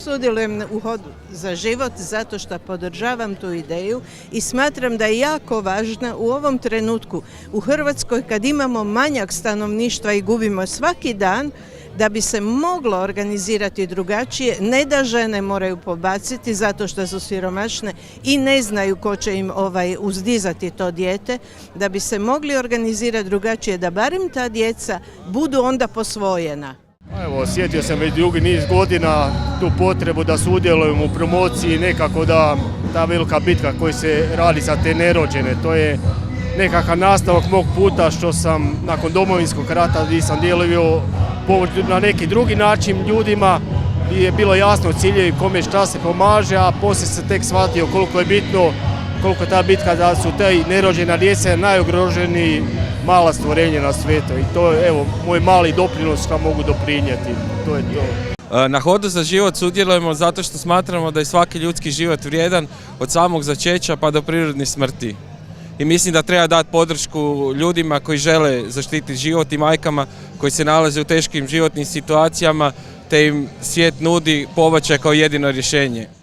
sudjelujem u Hodu za život zato što podržavam tu ideju i smatram da je jako važna u ovom trenutku u Hrvatskoj kad imamo manjak stanovništva i gubimo svaki dan, da bi se moglo organizirati drugačije, ne da žene moraju pobaciti zato što su siromašne i ne znaju ko će im uzdizati to dijete, da bi se mogli organizirati drugačije, da barem ta djeca budu onda posvojena. Evo, osjetio sam već dugi niz godina tu potrebu da sudjelujem u promociji, nekako da ta velika bitka koja se radi za te nerođene, to je nekakav nastavak mog puta što sam nakon Domovinskog rata gdje sam dijelio pomoć na neki drugi način ljudima i je bilo jasno ciljevi kome šta se pomaže, a poslije se tek shvatio koliko je bitno, koliko ta bitka da su te nerođena djeca najugroženiji mala stvorenja na svijetu i to je evo moj mali doprinos što mogu doprinijeti, to je to. Na Hodu za život sudjelujemo zato što smatramo da je svaki ljudski život vrijedan od samog začeća pa do prirodne smrti. I mislim da treba dati podršku ljudima koji žele zaštititi život i majkama koji se nalaze u teškim životnim situacijama te im svijet nudi pobačaj kao jedino rješenje.